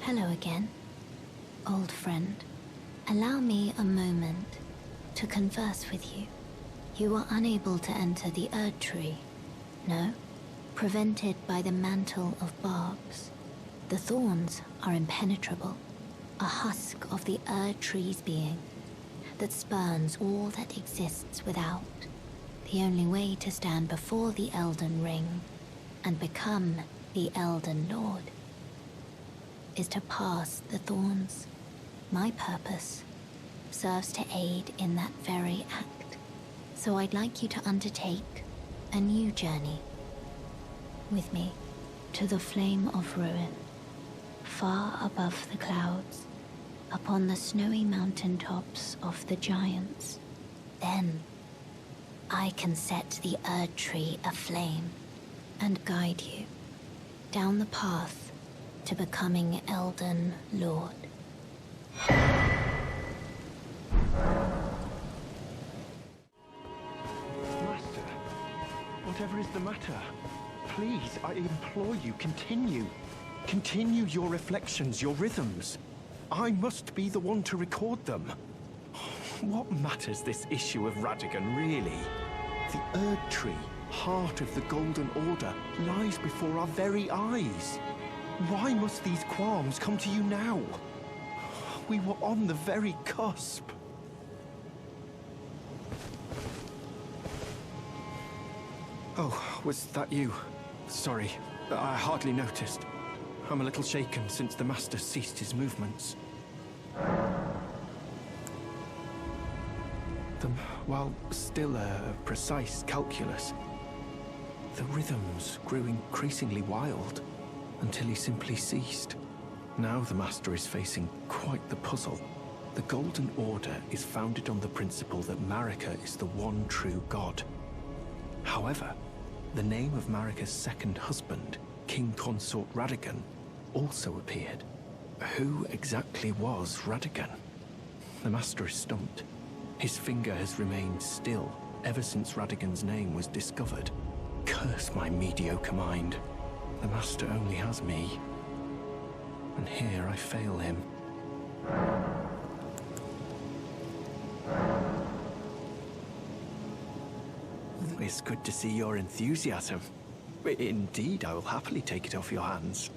Hello again, old friend. Allow me a moment to converse with you. You were unable to enter the Erd tree, no? Prevented by the mantle of barbs. The thorns are impenetrable, a husk of the Erd tree's being that spurns all that exists without. The only way to stand before the Elden Ring and become the Elden Lord is to pass the thorns. My purpose serves to aid in that very act. So I'd like you to undertake a new journey with me to the flame of ruin, far above the clouds, upon the snowy mountain tops of the giants. Then I can set the Erd tree aflame and guide you down the path to becoming Elden Lord. Master, whatever is the matter, please, I implore you, continue. Continue your reflections, your rhythms. I must be the one to record them. What matters this issue of Radagon, really? The Erd tree, heart of the Golden Order, lies before our very eyes. Why must these qualms come to you now? We were on the very cusp. Oh, was that you? Sorry, I hardly noticed. I'm a little shaken since the Master ceased his movements. While still a precise calculus, the rhythms grew increasingly wild until he simply ceased. Now the Master is facing quite the puzzle. The Golden Order is founded on the principle that Marika is the one true god. However, the name of Marika's second husband, King Consort Radagon, also appeared. Who exactly was Radagon? The Master is stumped. His finger has remained still ever since Radagon's name was discovered. Curse my mediocre mind. The Master only has me. And here I fail him. It's good to see your enthusiasm. Indeed, I will happily take it off your hands.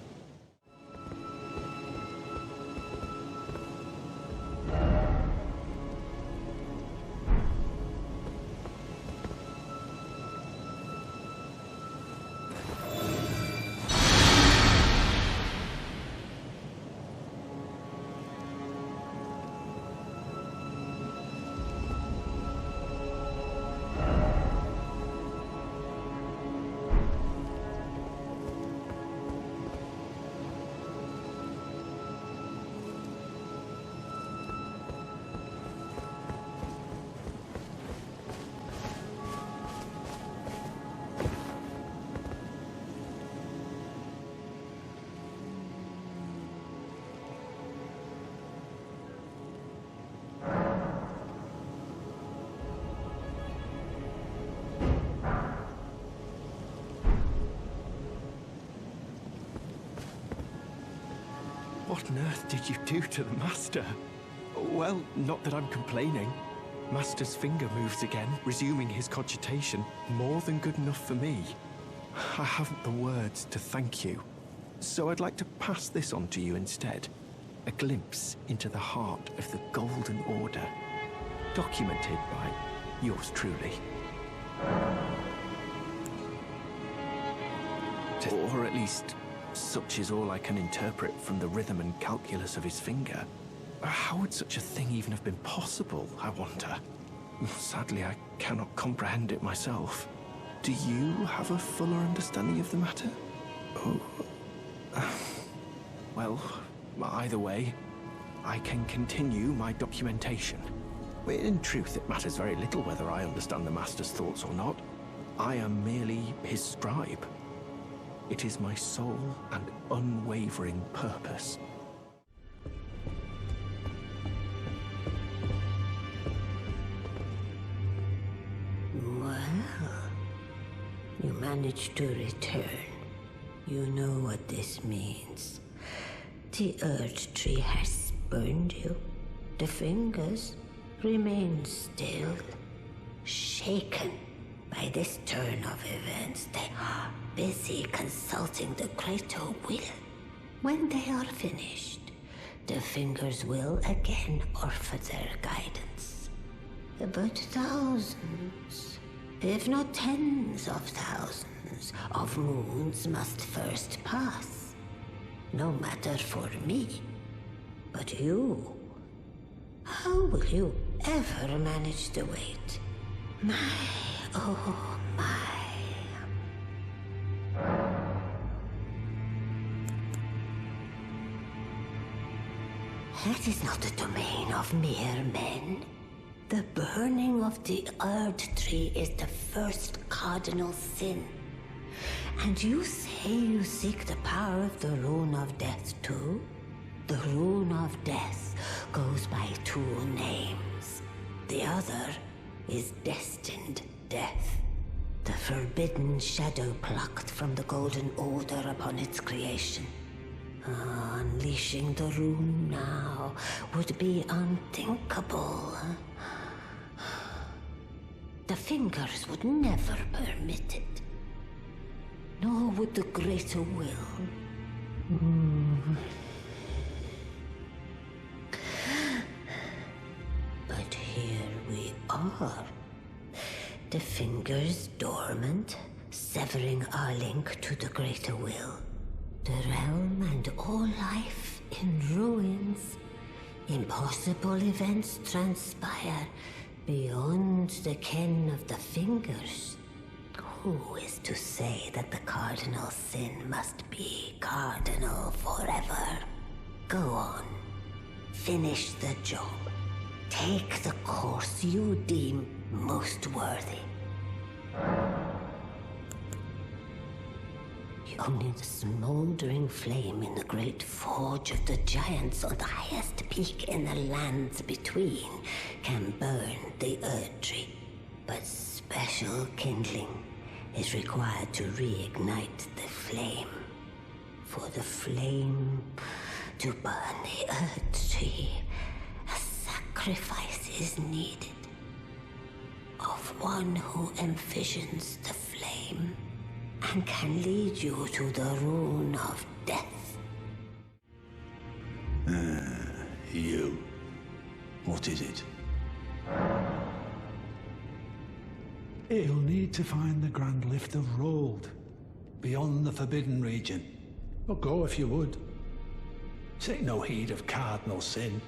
What on earth did you do to the Master? Well, not that I'm complaining. Master's finger moves again, resuming his cogitation. More than good enough for me. I haven't the words to thank you. So I'd like to pass this on to you instead. A glimpse into the heart of the Golden Order. Documented by yours truly. Or at least, such is all I can interpret from the rhythm and calculus of his finger. How would such a thing even have been possible, I wonder? Sadly, I cannot comprehend it myself. Do you have a fuller understanding of the matter? Oh. Well, either way, I can continue my documentation. In truth, it matters very little whether I understand the Master's thoughts or not. I am merely his scribe. It is my sole and unwavering purpose. Well, you managed to return. You know what this means. The earth tree has spurned you. The fingers remain still, shaken by this turn of events. They are busy consulting the greater will. When they are finished, the fingers will again offer their guidance. But thousands, if not tens of thousands, of moons must first pass. No matter for me, but you. How will you ever manage to wait? My, oh my. That is not the domain of mere men. The burning of the earth tree is the first cardinal sin. And you say you seek the power of the rune of death too? The rune of death goes by two names. The other is destined death. The forbidden shadow plucked from the golden order upon its creation. Unleashing the rune now would be unthinkable. The fingers would never permit it. Nor would the greater will. But here we are. The fingers dormant, severing our link to the greater will. The realm and all life in ruins. Impossible events transpire beyond the ken of the fingers. Who is to say that the cardinal sin must be cardinal forever? Go on. Finish the job. Take the course you deem most worthy. Only the smoldering flame in the great forge of the giants on the highest peak in the lands between can burn the earth tree. But special kindling is required to reignite the flame. For the flame to burn the earth tree, a sacrifice is needed of one who envisions the flame and can lead you to the rune of death. You. What is it? You'll need to find the Grand Lift of Rold, beyond the Forbidden Region. Or go if you would. Take no heed of cardinal sin.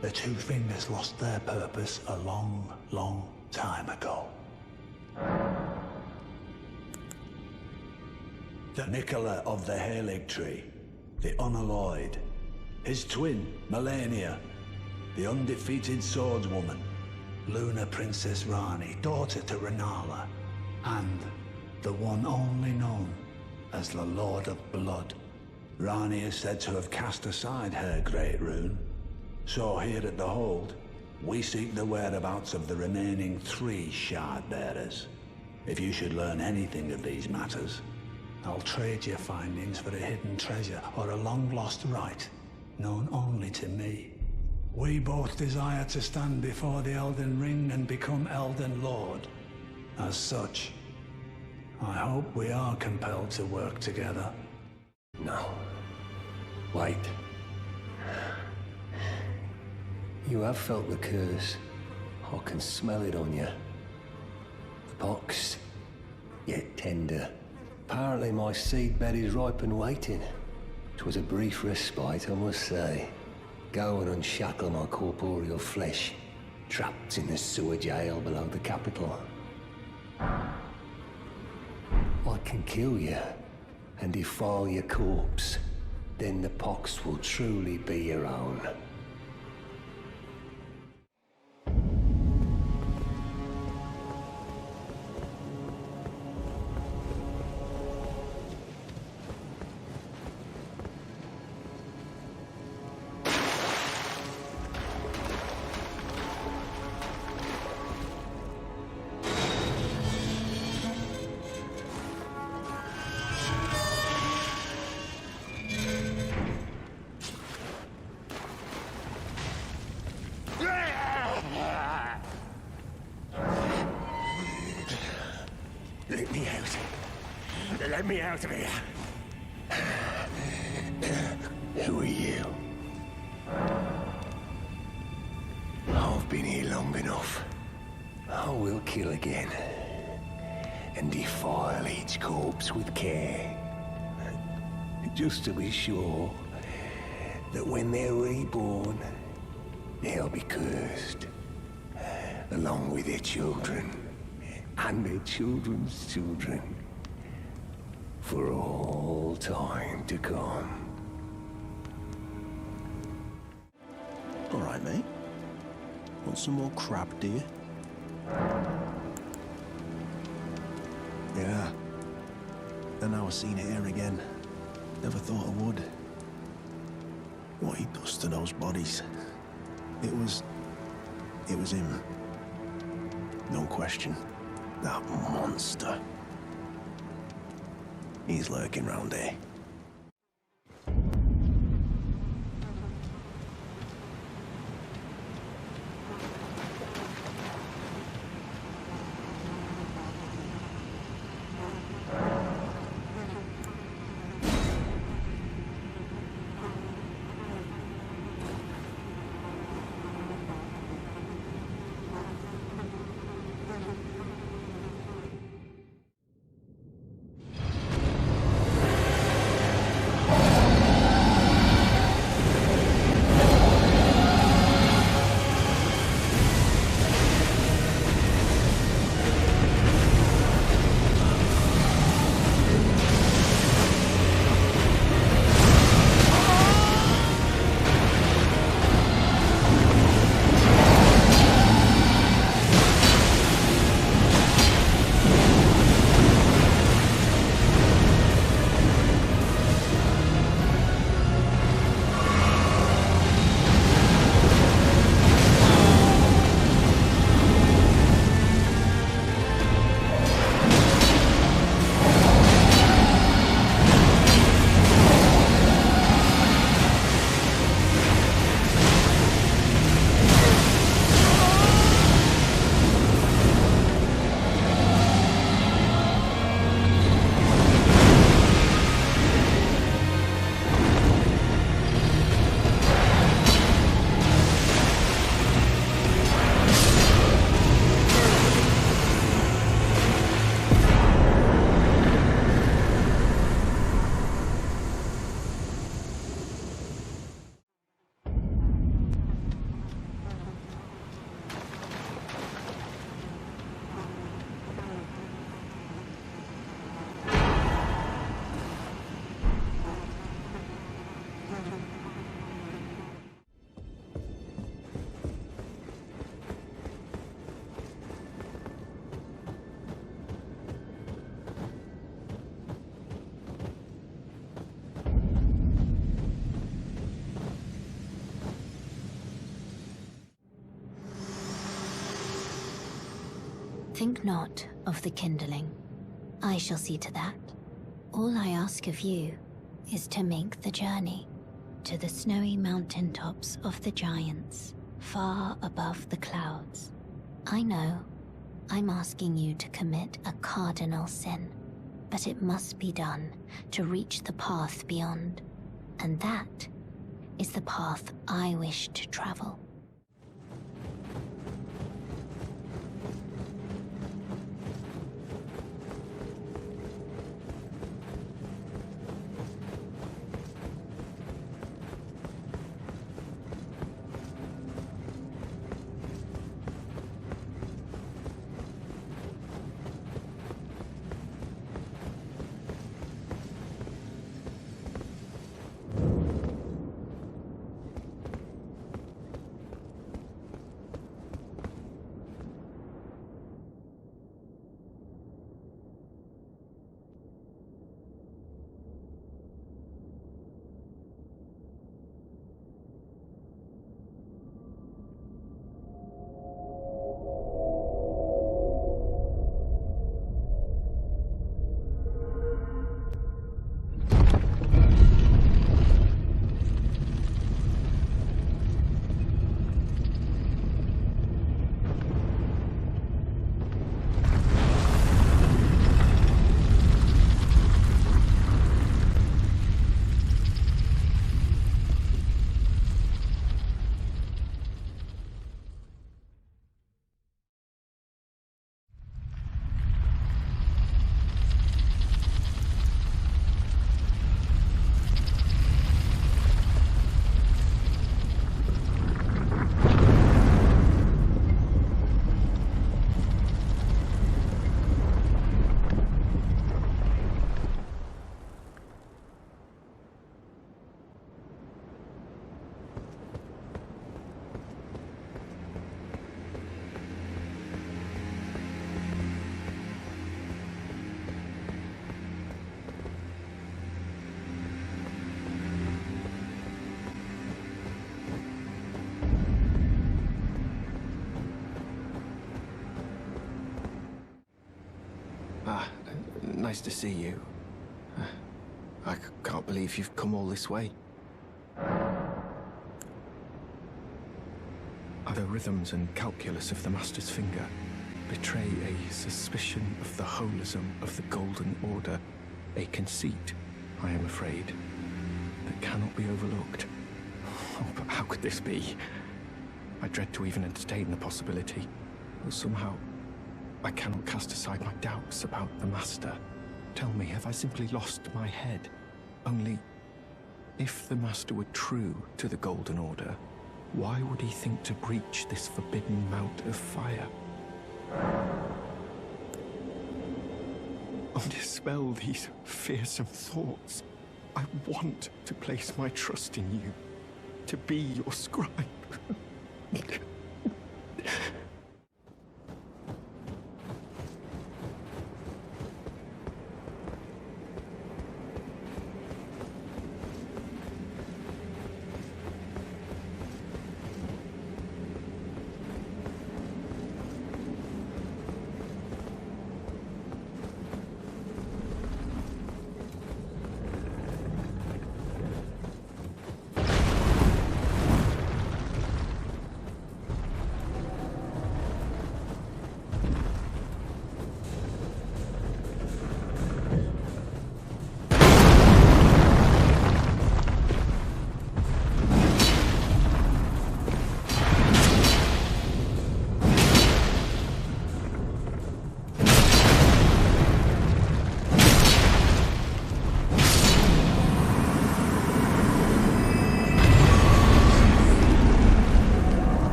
The two fingers lost their purpose a long, long time ago. The Nicola of the Halig Tree, the unalloyed. His twin, Melania, the undefeated swordswoman. Luna Princess Rani, daughter to Renala, and the one only known as the Lord of Blood. Rani is said to have cast aside her great rune. So here at the Hold, we seek the whereabouts of the remaining 3 shard bearers. If you should learn anything of these matters, I'll trade your findings for a hidden treasure or a long-lost right, known only to me. We both desire to stand before the Elden Ring and become Elden Lord. As such, I hope we are compelled to work together. No. Wait. You have felt the curse. I can smell it on you. The pox, yet tender. Apparently my seedbed is ripe and waiting. 'Twas a brief respite, I must say. Go and unshackle my corporeal flesh, trapped in the sewer jail below the capital. I can kill you and defile your corpse. Then the pox will truly be your own. Let me out of here. Who are you? I've been here long enough. I will kill again and defile each corpse with care, just to be sure that when they're reborn, they'll be cursed, along with their children and their children's children, for all time to come. All right, mate. Want some more crab, do you? Yeah. And now I've seen it here again. Never thought I would. What he does to those bodies. It was him. No question. That monster. He's lurking round here. Think not of the kindling. I shall see to that. All I ask of you is to make the journey to the snowy mountain tops of the giants, far above the clouds. I know I'm asking you to commit a cardinal sin, but it must be done to reach the path beyond, and that is the path I wish to travel. nice to see you. I can't believe you've come all this way. The rhythms and calculus of the Master's finger betray a suspicion of the holism of the Golden Order, a conceit, I am afraid, that cannot be overlooked. Oh, but how could this be? I dread to even entertain the possibility, but somehow I cannot cast aside my doubts about the Master. Tell me, have I simply lost my head? Only, if the Master were true to the Golden Order, why would he think to breach this forbidden mount of fire? Oh, dispel these fearsome thoughts. I want to place my trust in you, to be your scribe.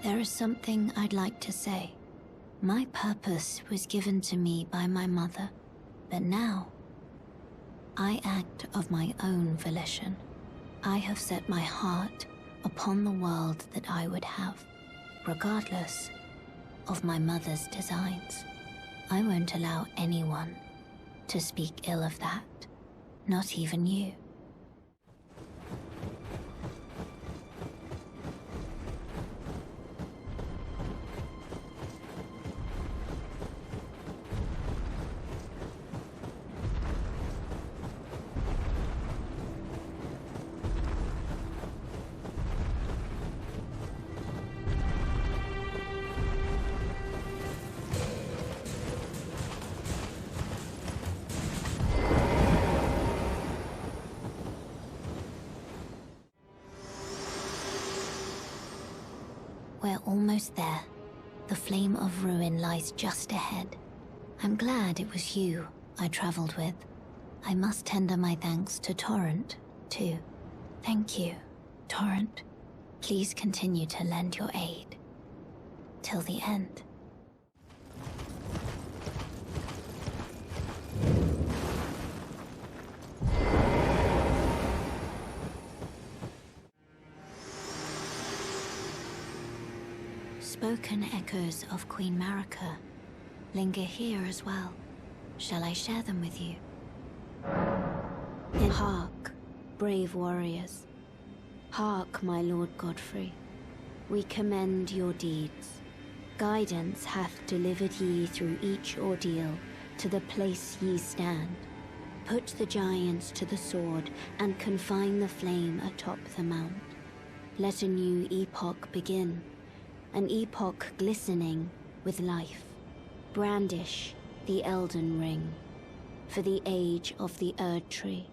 There is something I'd like to say. My purpose was given to me by my mother, but now I act of my own volition. I have set my heart upon the world that I would have, regardless of my mother's designs. I won't allow anyone to speak ill of that, not even you. We're almost there. The flame of ruin lies just ahead. I'm glad it was you I traveled with. I must tender my thanks to Torrent, too. Thank you, Torrent. Please continue to lend your aid. Till the end. Spoken echoes of Queen Marika linger here as well. Shall I share them with you? Hark, brave warriors. Hark, my Lord Godfrey. We commend your deeds. Guidance hath delivered ye through each ordeal to the place ye stand. Put the giants to the sword and confine the flame atop the mount. Let a new epoch begin. An epoch glistening with life. Brandish the Elden Ring for the age of the Erd Tree.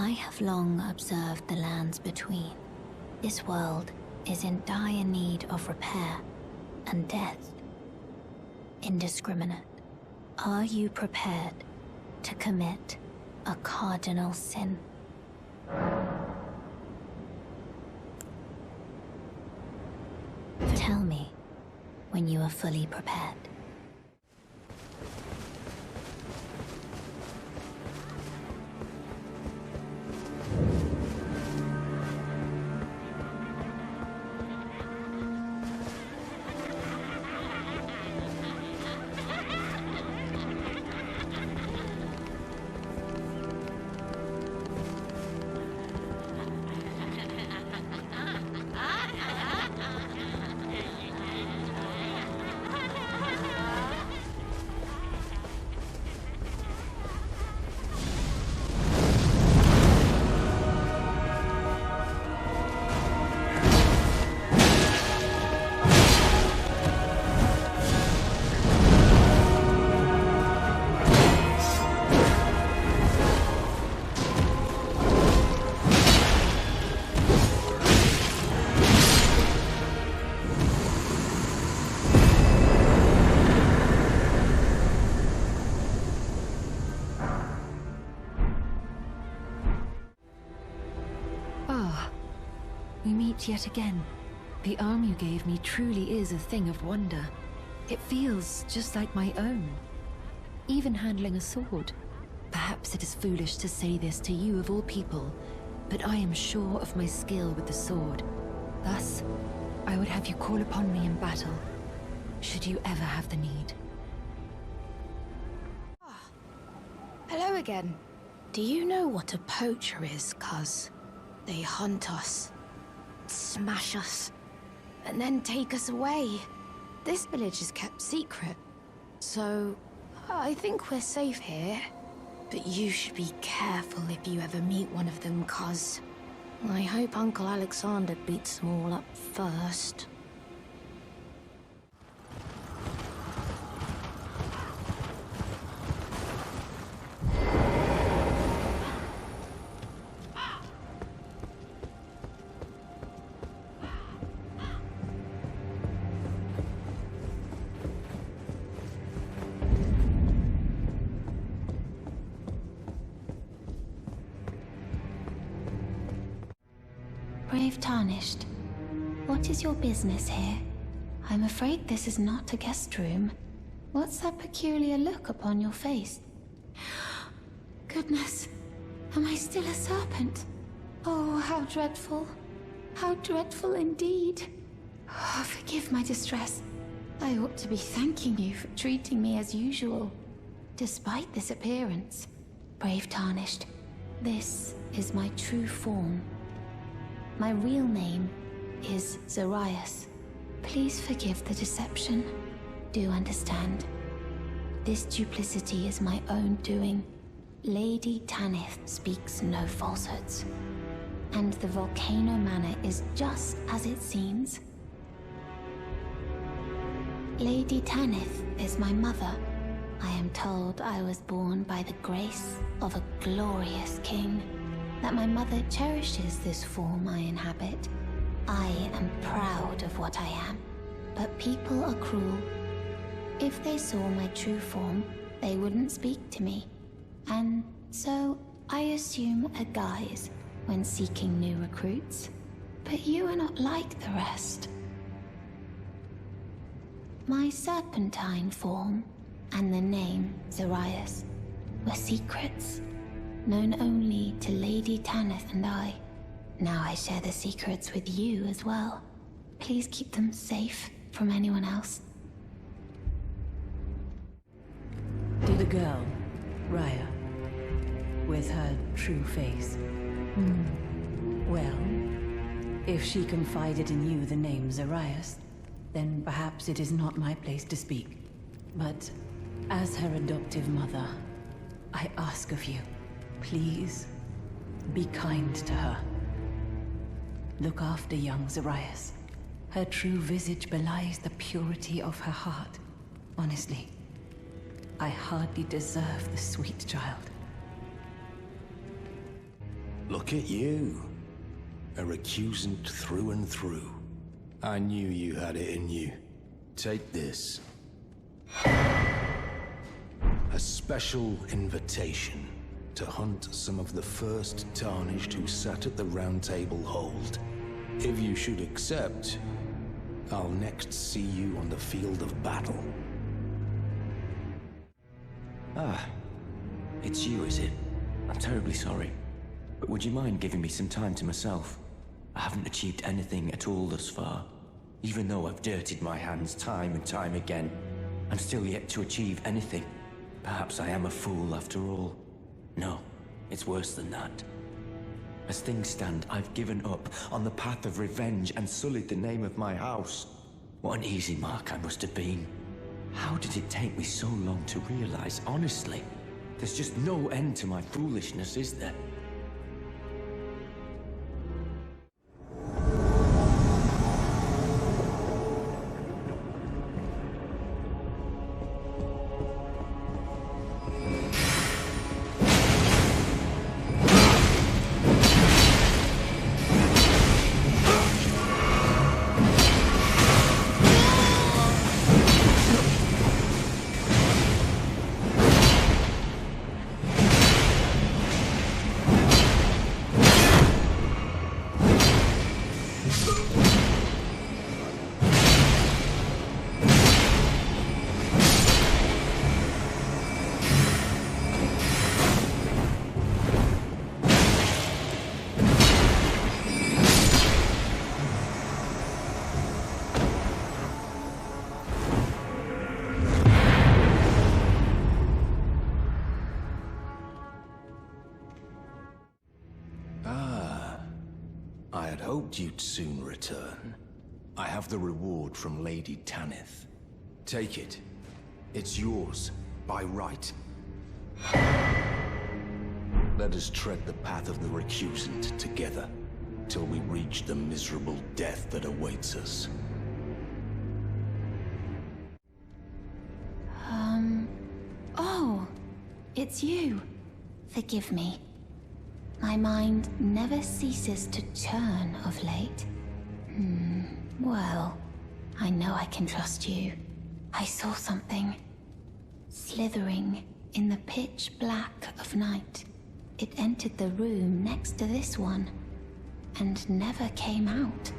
I have long observed the lands between. This world is in dire need of repair, and death indiscriminate. Are you prepared to commit a cardinal sin? Tell me when you are fully prepared. We meet yet again. The arm you gave me truly is a thing of wonder. It feels just like my own. Even handling a sword. Perhaps it is foolish to say this to you of all people, but I am sure of my skill with the sword. Thus, I would have you call upon me in battle, should you ever have the need. Hello again. Do you know what a poacher is, cuz? They hunt us, smash us, and then take us away. This village is kept secret, so I think we're safe here. But you should be careful if you ever meet one of them, cuz I hope Uncle Alexander beats them all up first. Brave Tarnished, what is your business here? I'm afraid this is not a guest room. What's that peculiar look upon your face? Goodness, am I still a serpent? Oh, how dreadful. How dreadful indeed. Oh, forgive my distress. I ought to be thanking you for treating me as usual. Despite this appearance, Brave Tarnished, this is my true form. My real name is Zarias. Please forgive the deception. Do understand. This duplicity is my own doing. Lady Tanith speaks no falsehoods. And the Volcano Manor is just as it seems. Lady Tanith is my mother. I am told I was born by the grace of a glorious king. That my mother cherishes this form I inhabit. I am proud of what I am, but people are cruel. If they saw my true form, they wouldn't speak to me. And so I assume a guise when seeking new recruits. But you are not like the rest. My serpentine form and the name Zarias were secrets, known only to Lady Tanith and I. Now I share the secrets with you as well. Please keep them safe from anyone else. The girl, Raya, with her true face. Well, if she confided in you the name Zarias, then perhaps it is not my place to speak. But as her adoptive mother, I ask of you, please, be kind to her. Look after young Zarias. Her true visage belies the purity of her heart. Honestly, I hardly deserve the sweet child. Look at you. A recusant through and through. I knew you had it in you. Take this. A special invitation to hunt some of the first tarnished who sat at the round table hold. If you should accept, I'll next see you on the field of battle. Ah, it's you, is it? I'm terribly sorry, but would you mind giving me some time to myself? I haven't achieved anything at all thus far. Even though I've dirtied my hands time and time again, I'm still yet to achieve anything. Perhaps I am a fool after all. No, it's worse than that. As things stand, I've given up on the path of revenge and sullied the name of my house. What an easy mark I must have been. How did it take me so long to realize, honestly? There's just no end to my foolishness, is there? Hoped you'd soon return. I have the reward from Lady Tanith. Take it. It's yours, by right. Let us tread the path of the recusant together, till we reach the miserable death that awaits us. Oh, it's you. Forgive me. My mind never ceases to churn of late. Well, I know I can trust you. I saw something slithering in the pitch black of night. It entered the room next to this one and never came out.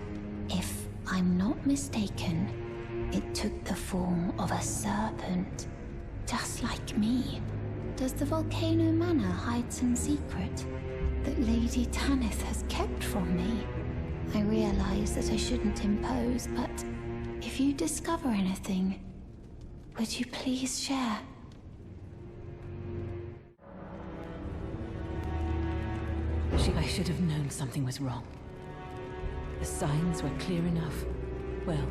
If I'm not mistaken, it took the form of a serpent, just like me. Does the Volcano Manor hide some secret that Lady Tanith has kept from me? I realize that I shouldn't impose, but if you discover anything, would you please share? I should have known something was wrong. The signs were clear enough. Well,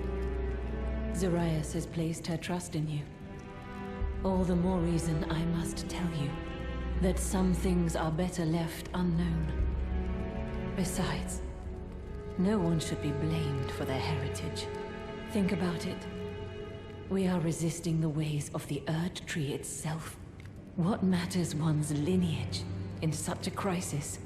Zarias has placed her trust in you. All the more reason I must tell you that some things are better left unknown. Besides, no one should be blamed for their heritage. Think about it. We are resisting the ways of the Erd Tree itself. What matters one's lineage in such a crisis?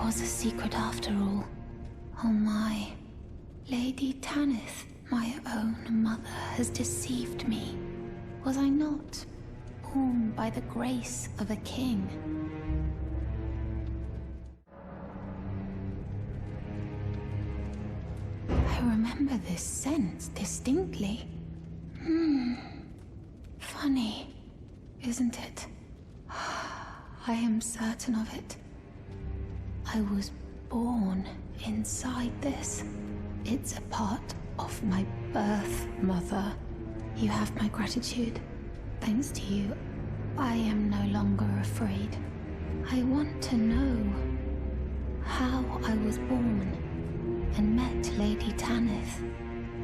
was a secret after all. Oh my. Lady Tanith, my own mother, has deceived me. Was I not born by the grace of a king? I remember this scent distinctly. Funny, isn't it? I am certain of it. I was born inside this. It's a part of my birth, Mother. You have my gratitude. Thanks to you, I am no longer afraid. I want to know how I was born and met Lady Tanith.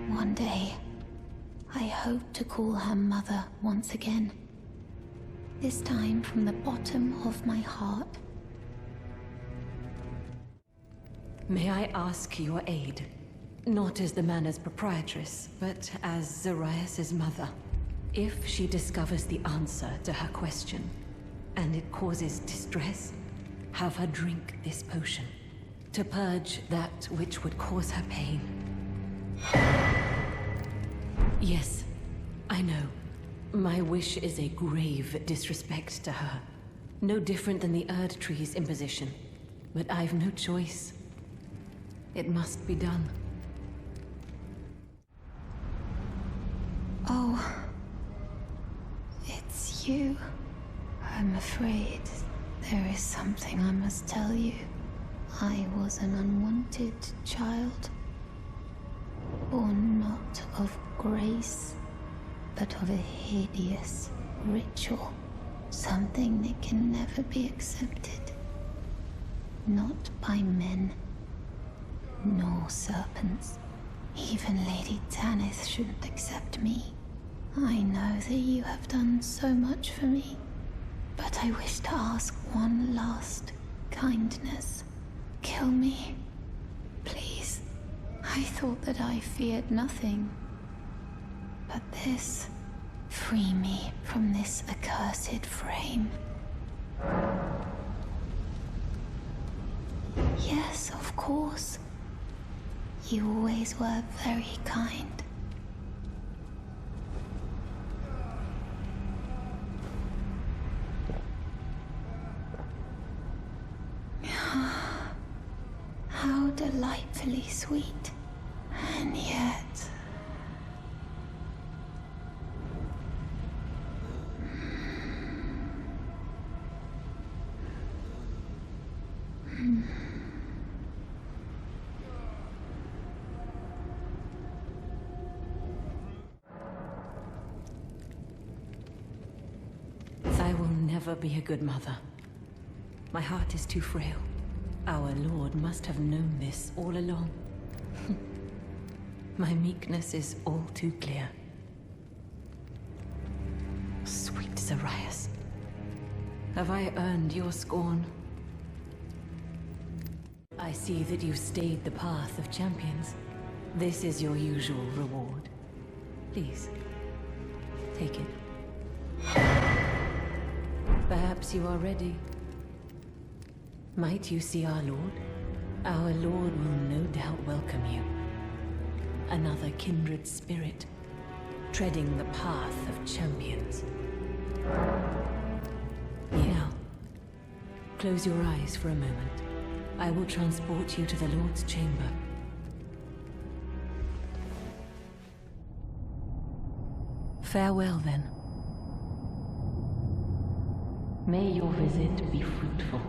One day, I hope to call her mother once again. This time from the bottom of my heart. May I ask your aid? Not as the manor's proprietress, but as Zarias' mother. If she discovers the answer to her question, and it causes distress, have her drink this potion, to purge that which would cause her pain. Yes, I know. My wish is a grave disrespect to her. No different than the Erd Tree's imposition. But I've no choice. It must be done. Oh, it's you. I'm afraid there is something I must tell you. I was an unwanted child, born not of grace, but of a hideous ritual, something that can never be accepted. Not by men, nor serpents. Even Lady Tanith shouldn't accept me. I know that you have done so much for me, but I wish to ask one last kindness. Kill me, please. I thought that I feared nothing. But this, free me from this accursed frame. Yes, of course. You always were very kind. How delightfully sweet, and yet... I will never be a good mother. My heart is too frail. Our Lord must have known this all along. My meekness is all too clear. Sweet Zarias, have I earned your scorn? I see that you stayed the path of champions. This is your usual reward. Please, take it. Perhaps you are ready. Might you see our Lord? Our Lord will no doubt welcome you. Another kindred spirit, treading the path of champions. Now, close your eyes for a moment. I will transport you to the Lord's chamber. Farewell, then. May your visit be fruitful.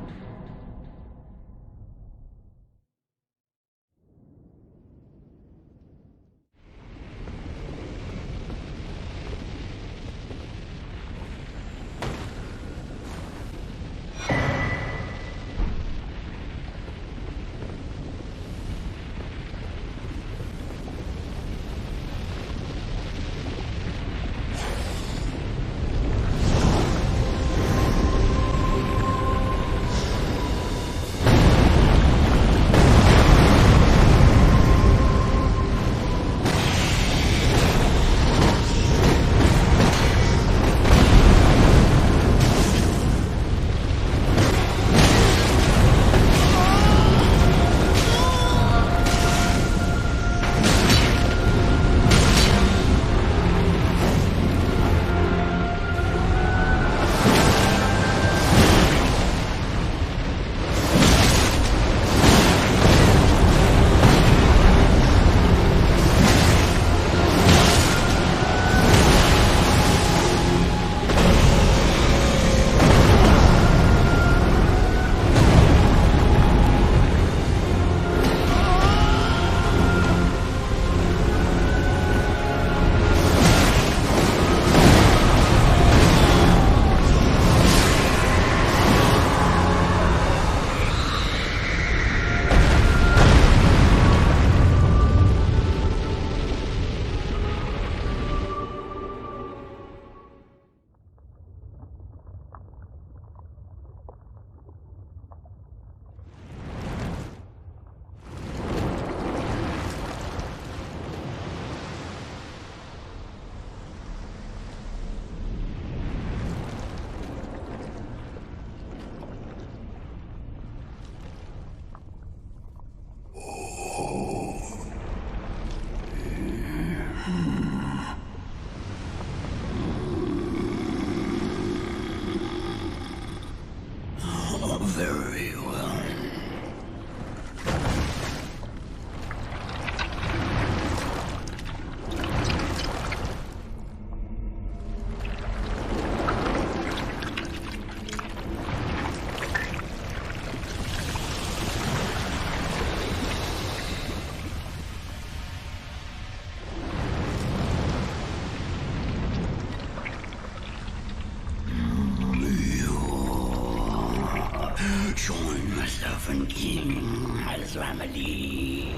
orphan king has remedy.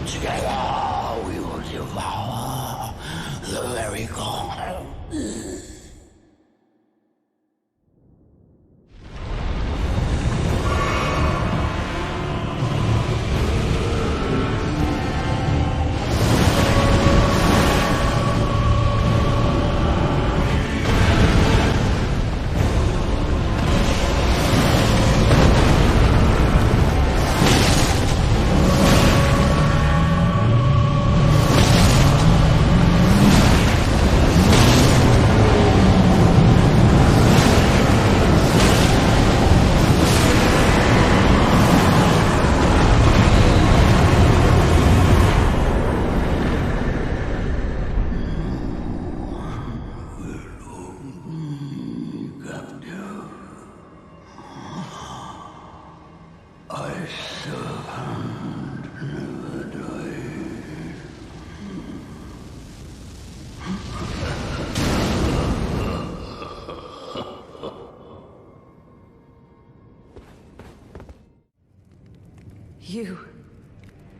Together we will devour the very god.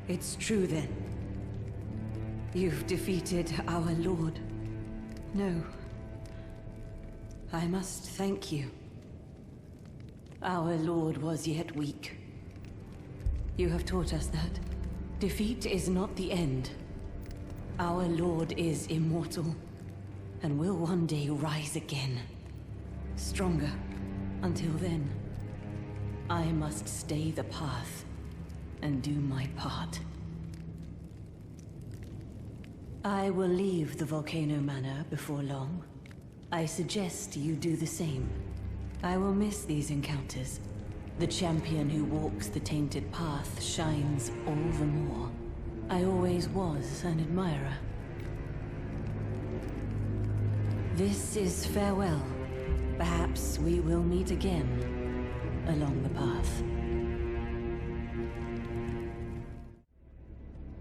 It's true then. You've defeated our lord. No. I must thank you. Our lord was yet weak. You have taught us that defeat is not the end. Our lord is immortal, and will one day rise again. Stronger. Until then, I must stay the path and do my part. I will leave the Volcano Manor before long. I suggest you do the same. I will miss these encounters. The champion who walks the tainted path shines all the more. I always was an admirer. This is farewell. Perhaps we will meet again along the path.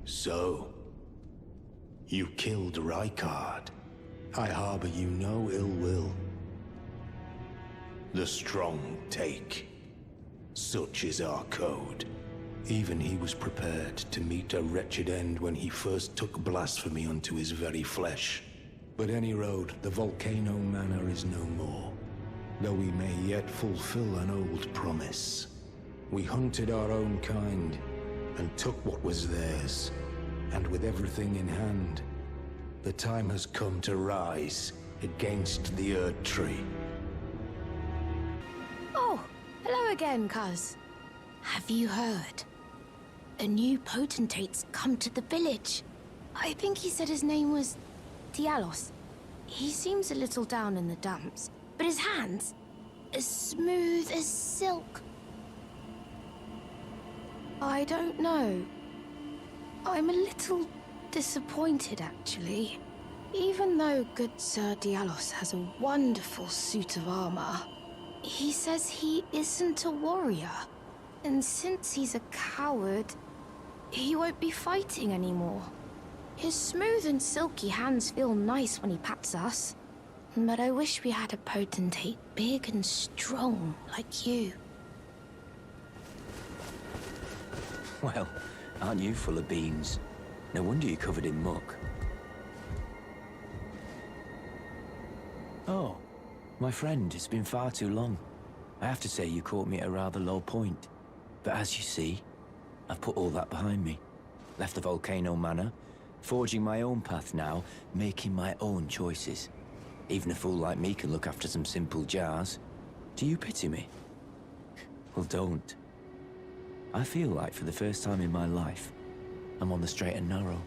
So, you killed Rykard. I harbor you no ill will. The strong take. Such is our code. Even he was prepared to meet a wretched end when he first took blasphemy unto his very flesh. But any road, the Volcano Manor is no more. Though we may yet fulfill an old promise. We hunted our own kind, and took what was theirs. And with everything in hand, the time has come to rise against the Erd Tree. Oh, hello again, cuz. Have you heard? A new potentate's come to the village. I think he said his name was Dialos. He seems a little down in the dumps, but his hands, as smooth as silk. I don't know. I'm a little disappointed, actually. Even though good Sir Dialos has a wonderful suit of armor, he says he isn't a warrior. And since he's a coward, he won't be fighting anymore. His smooth and silky hands feel nice when he pats us. But I wish we had a potentate big and strong like you. Well, aren't you full of beans? No wonder you're covered in muck. Oh, my friend, it's been far too long. I have to say you caught me at a rather low point. But as you see, I've put all that behind me. Left the Volcano Manor, forging my own path now, making my own choices. Even a fool like me can look after some simple jars. Do you pity me? Well, don't. I feel like for the first time in my life, I'm on the straight and narrow.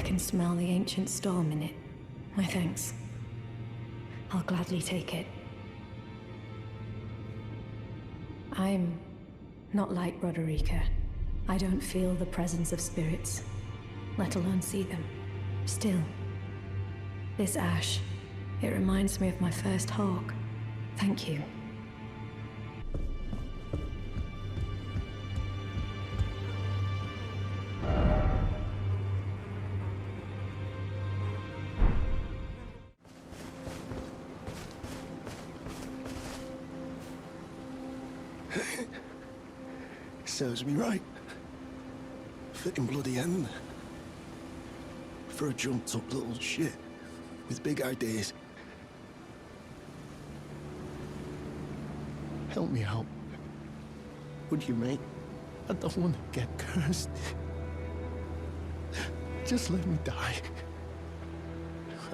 I can smell the ancient storm in it. My thanks. I'll gladly take it. I'm not like Roderica. I don't feel the presence of spirits, let alone see them. Still, this ash, it reminds me of my first hawk. Thank you. Serves me right. Fitting bloody end. For a jumped up little shit with big ideas. Help me out. Would you, mate? I don't want to get cursed. Just let me die.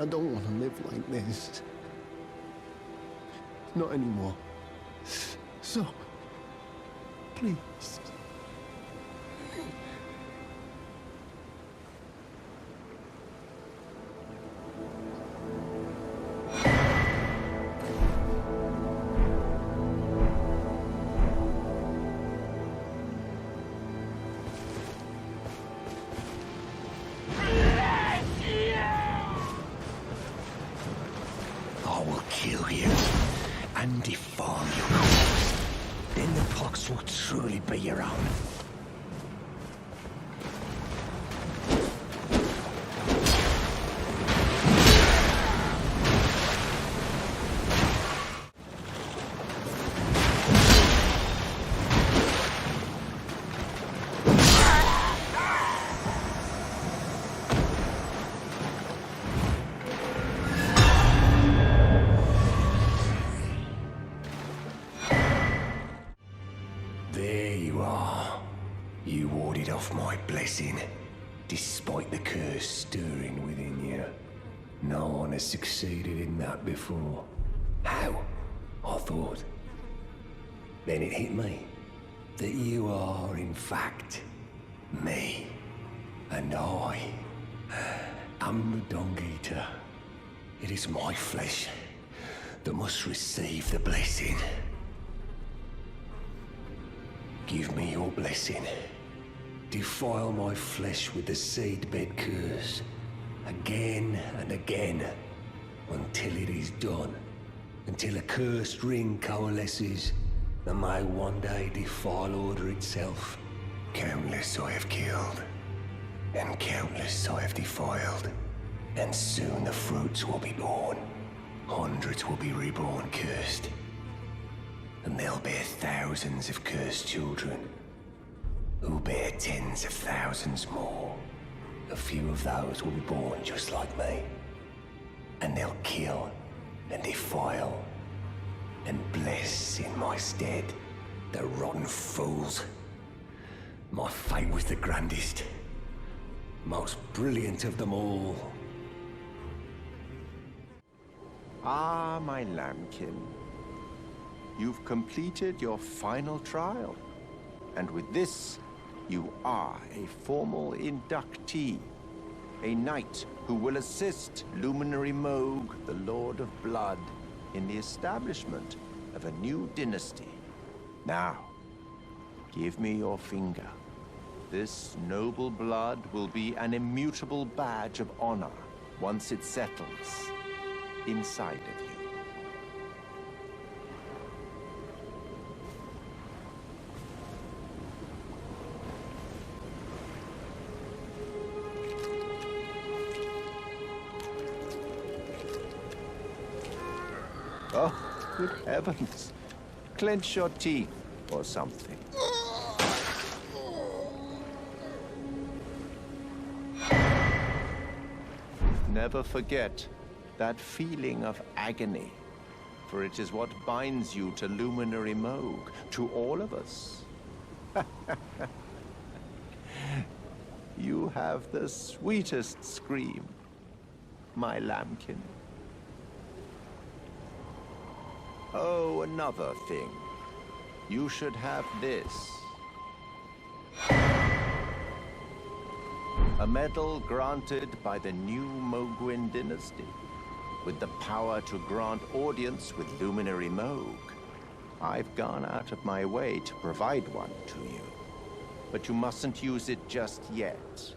I don't want to live like this. Not anymore. So, please. I will kill you and deform you. Then the pox will truly be your own. You warded off my blessing, despite the curse stirring within you. No one has succeeded in that before. How? I thought. Then it hit me that you are, in fact, me. And I am the Dung Eater. It is my flesh that must receive the blessing. Give me your blessing. Defile my flesh with the seedbed curse, again and again, until it is done. Until a cursed ring coalesces, and may one day defile order itself. Countless I have killed, and countless I have defiled. And soon the fruits will be born. Hundreds will be reborn cursed. And they'll bear thousands of cursed children, who bear tens of thousands more. A few of those will be born just like me. And they'll kill and defile and bless in my stead the rotten fools. My fate was the grandest, most brilliant of them all. Ah, my lambkin. You've completed your final trial. And with this, you are a formal inductee. A knight who will assist Luminary Moog, the Lord of Blood, in the establishment of a new dynasty. Now, give me your finger. This noble blood will be an immutable badge of honor once it settles inside of you. Oh, good heavens. Clench your teeth or something. Never forget that feeling of agony, for it is what binds you to Luminary Moog, to all of us. You have the sweetest scream, my lambkin. Oh, another thing. You should have this. A A medal granted by the new Moguin dynasty, with the power to grant audience with Luminary Moog. I've gone out of my way to provide one to you, but you mustn't use it just yet.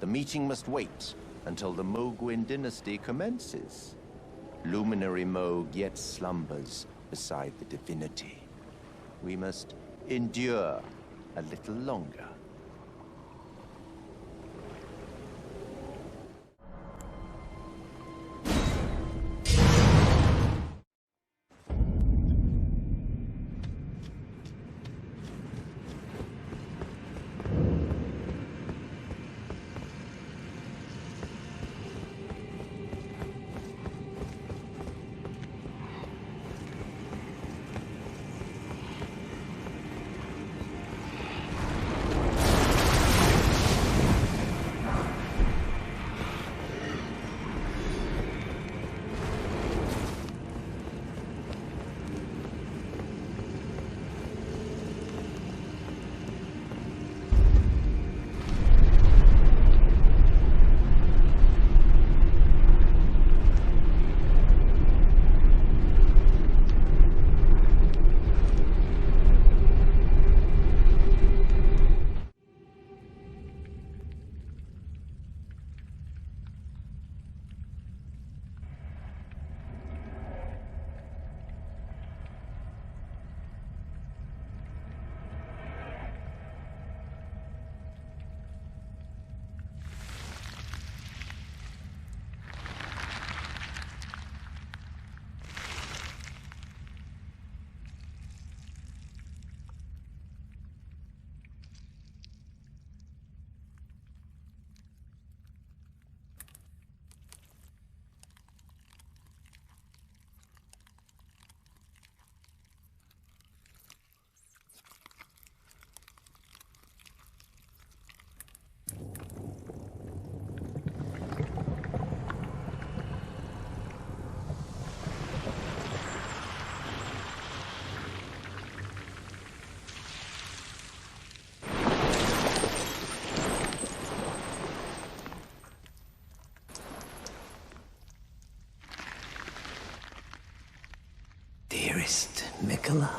The meeting must wait until the Moguin dynasty commences. Luminary Moog yet slumbers beside the divinity. We must endure a little longer. Dearest Mikola,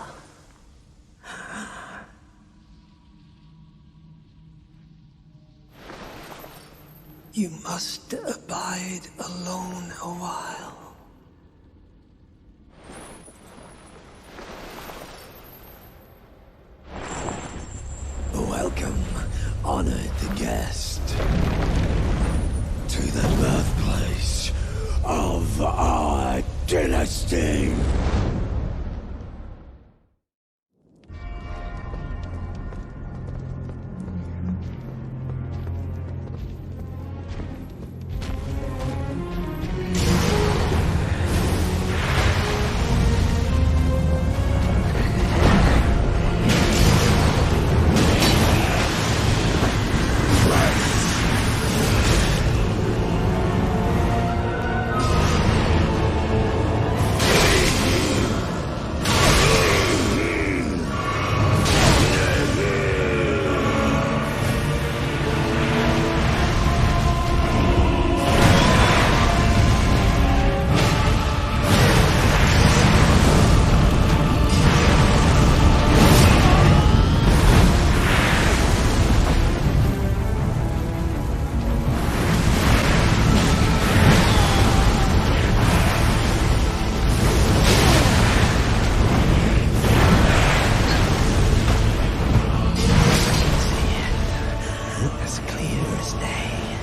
you must abide alone a while. Welcome, honored guest, to the birthplace of our dynasty. As clear as day.